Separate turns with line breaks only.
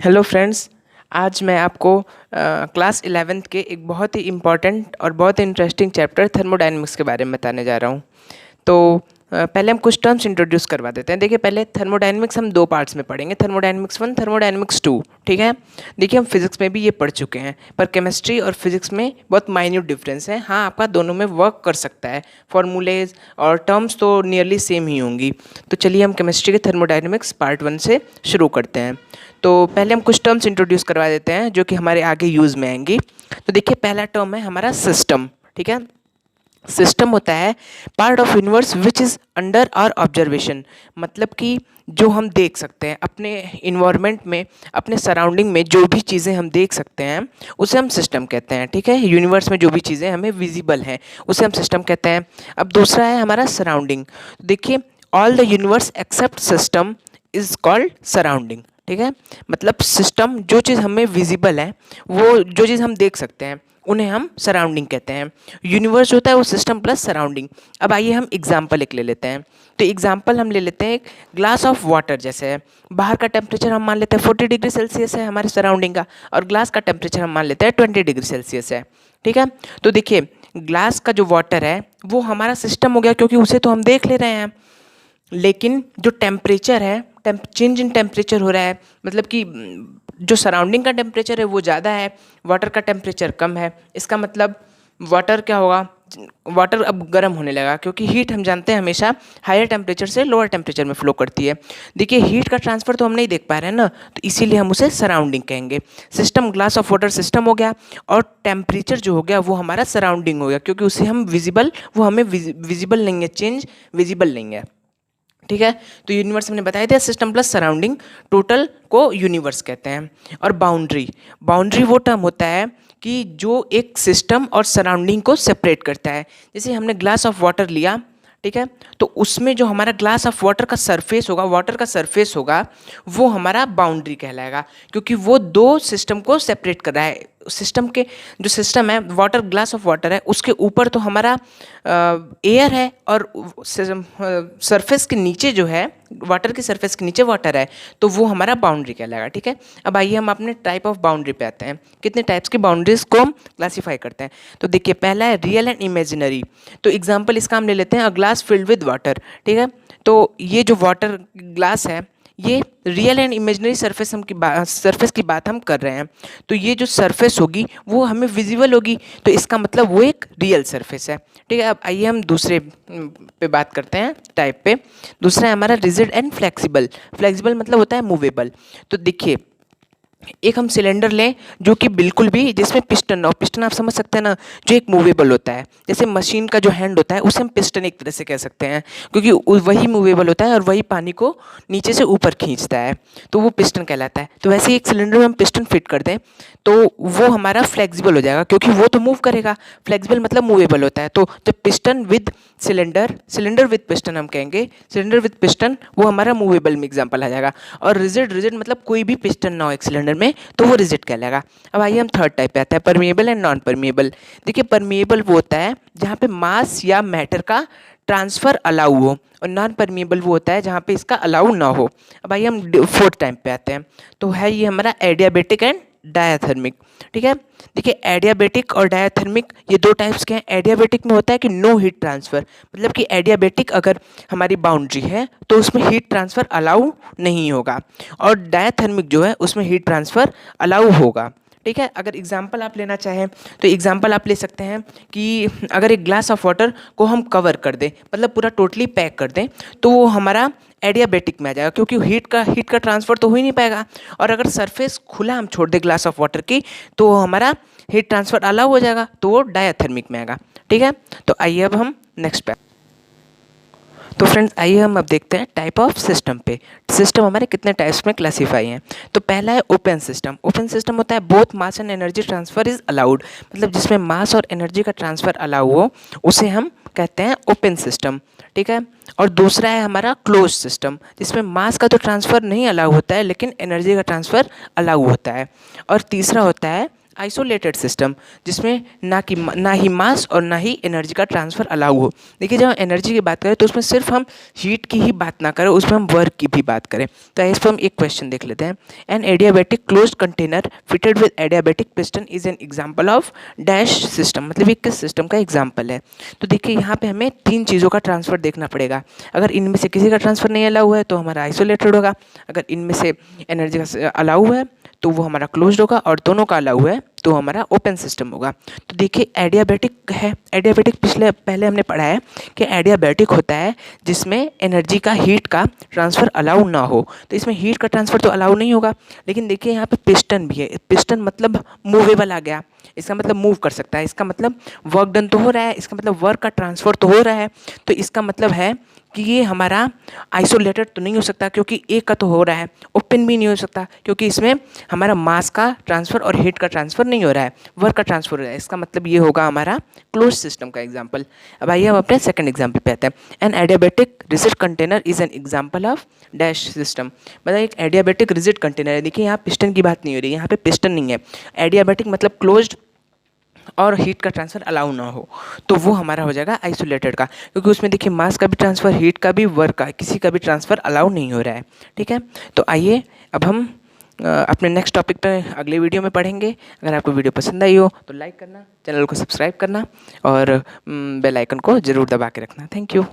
Hello friends. आज मैं आपको क्लास 11th के एक बहुत ही इम्पॉर्टेंट और बहुत ही इंटरेस्टिंग चैप्टर थर्मोडायनेमिक्स के बारे में बताने जा रहा हूँ। तो पहले हम कुछ टर्म्स इंट्रोड्यूस करवा देते हैं। देखिए, पहले थर्मोडायनेमिक्स हम दो पार्ट्स में पढ़ेंगे, थर्मोडायनेमिक्स 1, थर्मोडायनेमिक्स 2। ठीक है। देखिए, हम फिजिक्स में भी ये पढ़ चुके हैं, पर केमिस्ट्री और फिजिक्स में बहुत माइन्यूट डिफरेंस है। हाँ, आपका दोनों में वर्क कर सकता है, फॉर्मूलेज और टर्म्स तो नियरली सेम ही होंगी। तो चलिए हम केमिस्ट्री के थर्मोडायनेमिक्स पार्ट 1 से शुरू करते हैं। तो पहले हम कुछ टर्म्स इंट्रोड्यूस करवा देते हैं जो कि हमारे आगे यूज़ में आएंगी। तो देखिए, पहला टर्म है हमारा सिस्टम। ठीक है। सिस्टम होता है part of universe which is under our observation. मतलब कि जो हम देख सकते हैं अपने इन्वायरमेंट में, अपने सराउंडिंग में जो भी चीज़ें हम देख सकते हैं उसे हम सिस्टम कहते हैं। ठीक है। यूनिवर्स में जो भी चीज़ें हमें विजिबल हैं उसे हम सिस्टम कहते हैं। अब दूसरा है हमारा सराउंडिंग। देखिए, all the universe except system is called surrounding. ठीक है। मतलब सिस्टम, जो चीज़ हमें विजिबल है, वो जो चीज़ हम देख सकते हैं उन्हें हम सराउंडिंग कहते हैं। यूनिवर्स होता है वो सिस्टम प्लस सराउंडिंग। अब आइए हम एग्जाम्पल एक ले लेते हैं। तो एग्जाम्पल हम ले लेते हैं एक ग्लास ऑफ वाटर जैसे है। बाहर का टेम्परेचर हम मान लेते हैं 40 डिग्री सेल्सियस है हमारे सराउंडिंग का, और ग्लास का टेम्परेचर हम मान लेते हैं 20 डिग्री सेल्सियस है। ठीक है। तो देखिए, ग्लास का जो वाटर है वो हमारा सिस्टम हो गया, क्योंकि उसे तो हम देख ले रहे हैं। लेकिन जो टेम्परेचर है, चेंज इन टेम्परेचर हो रहा है, मतलब कि जो सराउंडिंग का टेम्परेचर है वो ज़्यादा है, वाटर का टेम्परेचर कम है। इसका मतलब वाटर क्या होगा, वाटर अब गर्म होने लगा, क्योंकि हीट हम जानते हैं हमेशा हायर टेम्परेचर से लोअर टेम्परेचर में फ्लो करती है। देखिए, हीट का ट्रांसफ़र तो हम नहीं देख पा रहे हैं ना, तो इसीलिए हम उसे सराउंडिंग कहेंगे। System, glass of water system हो गया, और टेम्परेचर जो हो गया वो हमारा सराउंडिंग हो गया, क्योंकि उसे हम विजिबल, वो हमें विजिबल नहीं है, चेंज विजिबल नहीं है। ठीक है। तो यूनिवर्स हमने बताया था सिस्टम प्लस सराउंडिंग, टोटल को यूनिवर्स कहते हैं। और बाउंड्री, बाउंड्री वो टर्म होता है कि जो एक सिस्टम और सराउंडिंग को सेपरेट करता है। जैसे हमने ग्लास ऑफ वाटर लिया, ठीक है, तो उसमें जो हमारा ग्लास ऑफ वाटर का सरफेस होगा, वाटर का सरफेस होगा, वो हमारा बाउंड्री कहलाएगा, क्योंकि वो दो सिस्टम को सेपरेट कर रहा है। सिस्टम के, जो सिस्टम है, वाटर, ग्लास ऑफ वाटर है, उसके ऊपर तो हमारा एयर है, और सरफेस के नीचे जो है, वाटर के सरफेस के नीचे वाटर है, तो वो हमारा बाउंड्री कहलाएगा। ठीक है। अब आइए हम अपने टाइप ऑफ बाउंड्री पे आते हैं, कितने टाइप्स की बाउंड्रीज को हम क्लासीफाई करते हैं। तो देखिए, पहला है रियल एंड इमेजिनरी। तो एग्जाम्पल इसका हम ले लेते हैं, a glass filled with water. ठीक है। तो ये जो वाटर ग्लास है, ये real and imaginary surface surface की बात हम कर रहे हैं। तो ये जो सरफेस होगी वो हमें विजिबल होगी, तो इसका मतलब वो एक रियल सरफेस है। ठीक है। अब आइए हम दूसरे पे बात करते हैं, टाइप पे। दूसरा है हमारा रिजिड एंड फ्लेक्सिबल। फ्लेक्सिबल मतलब होता है मूवेबल। तो देखिए, एक हम सिलेंडर लें जो कि बिल्कुल भी, जिसमें पिस्टन ना हो। पिस्टन आप समझ सकते हैं ना, जो एक मूवेबल होता है। जैसे मशीन का जो हैंड होता है उसे हम पिस्टन एक तरह से कह सकते हैं, क्योंकि वही मूवेबल होता है और वही पानी को नीचे से ऊपर खींचता है, तो वो पिस्टन कहलाता है। तो वैसे ही एक सिलेंडर में हम पिस्टन फिट कर दें तो वो हमारा फ्लेक्सिबल हो जाएगा, क्योंकि वो तो मूव करेगा। फ्लेक्सिबल मतलब मूवेबल होता है। तो जब piston with cylinder, cylinder with piston हम कहेंगे, सिलेंडर विद पिस्टन, वो हमारा मूवेबल में एग्जाम्पल आ जाएगा। और रिजिड, रिजिड मतलब कोई भी पिस्टन ना हो एक सिलेंडर में, तो वो रिजिड कहलाएगा। अब आइए हम थर्ड टाइप पे आते हैं, परमिएबल एंड नॉन परमिएबल। देखिए, परमिएबल वो होता है जहाँ पे मास या मैटर का ट्रांसफर अलाउ हो, और नॉन परमिएबल वो होता है जहाँ पे इसका अलाउ ना हो। अब आइए हम फोर्थ टाइप पे आते हैं, तो है ये हमारा एडियाबेटिक एंड डायाथर्मिक। ठीक है। देखिए, एडियाबेटिक और डायाथर्मिक ये दो टाइप्स के हैं। एडियाबेटिक में होता है कि नो हीट ट्रांसफ़र, मतलब कि एडियाबेटिक अगर हमारी बाउंड्री है तो उसमें हीट ट्रांसफ़र अलाउ नहीं होगा, और डायाथर्मिक जो है उसमें हीट ट्रांसफ़र अलाउ होगा। ठीक है। अगर एग्जाम्पल आप लेना चाहें तो एग्जाम्पल आप ले सकते हैं कि अगर एक ग्लास ऑफ वाटर को हम कवर कर दें, मतलब पूरा टोटली पैक कर दें, तो वो हमारा एडियाबेटिक में आ जाएगा, क्योंकि हीट का ट्रांसफ़र तो हो ही नहीं पाएगा। और अगर सरफेस खुला हम छोड़ दें ग्लास ऑफ वाटर की, तो हमारा हीट ट्रांसफ़र अलाउ हो जाएगा, तो वो डायाथर्मिक में आएगा। ठीक है। तो आइए अब हम नेक्स्ट पे। तो फ्रेंड्स, आइए हम अब देखते हैं टाइप ऑफ सिस्टम पे। सिस्टम हमारे कितने टाइप्स में क्लासीफाई हैं। तो पहला है ओपन सिस्टम। ओपन सिस्टम होता है both mass and energy transfer is allowed, मतलब जिसमें मास और एनर्जी का ट्रांसफर अलाउ हो उसे हम कहते हैं ओपन सिस्टम। ठीक है। और दूसरा है हमारा क्लोज सिस्टम, जिसमें मास का तो ट्रांसफ़र नहीं अलाउ होता है लेकिन एनर्जी का ट्रांसफ़र अलाउ होता है। और तीसरा होता है आइसोलेटेड सिस्टम जिसमें ना ही मास और ना ही एनर्जी का ट्रांसफ़र अलाउ हो। देखिए, जब एनर्जी की बात करें तो उसमें सिर्फ हम हीट की ही बात ना करें, उसमें हम वर्क की भी बात करें। तो इस पर हम एक क्वेश्चन देख लेते हैं। An adiabatic closed container fitted with adiabatic piston is an example of dash system, मतलब ये किस सिस्टम का एग्जाम्पल है। तो देखिए, यहाँ पे हमें 3 चीज़ों का ट्रांसफ़र देखना पड़ेगा। अगर इनमें से किसी का ट्रांसफ़र नहीं अलाउ है तो हमारा आइसोलेटेड होगा, अगर इनमें से एनर्जी का अलाउ है तो वो हमारा क्लोज्ड होगा, और दोनों का अलाउ है तो हमारा ओपन सिस्टम होगा। तो देखिए, एडियाबैटिक है, एडियाबैटिक पहले हमने पढ़ा है कि एडियाबैटिक होता है जिसमें एनर्जी का हीट का ट्रांसफ़र अलाउ ना हो। तो इसमें हीट का ट्रांसफ़र तो अलाउ नहीं होगा, लेकिन देखिए यहाँ पे पिस्टन भी है। पिस्टन मतलब मूवेबल आ गया, इसका मतलब मूव कर सकता है, इसका मतलब वर्क डन तो हो रहा है, इसका मतलब वर्क का ट्रांसफ़र तो हो रहा है। तो इसका मतलब है कि ये हमारा आइसोलेटेड तो नहीं हो सकता क्योंकि एक का तो हो रहा है, ओपन भी नहीं हो सकता क्योंकि इसमें हमारा मास का ट्रांसफ़र और हीट का ट्रांसफ़र नहीं हो रहा है, वर्क का ट्रांसफ़र हो रहा है। इसका मतलब ये होगा हमारा क्लोज सिस्टम का एग्जाम्पल। अब आइए हम अपने सेकंड एग्जाम्पल पे आते हैं। An adiabatic rigid container is an example of dash system, मतलब एक एडियाबैटिक रिजिड कंटेनर है। देखिए, यहाँ पिस्टन की बात नहीं हो रही है, यहाँ पे पिस्टन नहीं है। एडियाबैटिक मतलब क्लोज्ड और हीट का ट्रांसफ़र अलाउ ना हो, तो वो हमारा हो जाएगा आइसोलेटेड का, क्योंकि उसमें देखिए मास का भी ट्रांसफ़र, हीट का भी, वर्क का, किसी का भी ट्रांसफ़र अलाउ नहीं हो रहा है। ठीक है, तो आइए अब हम अपने नेक्स्ट टॉपिक पे अगले वीडियो में पढ़ेंगे। अगर आपको वीडियो पसंद आई हो तो लाइक करना, चैनल को सब्सक्राइब करना और बेल आइकन को ज़रूर दबा के रखना। Thank you.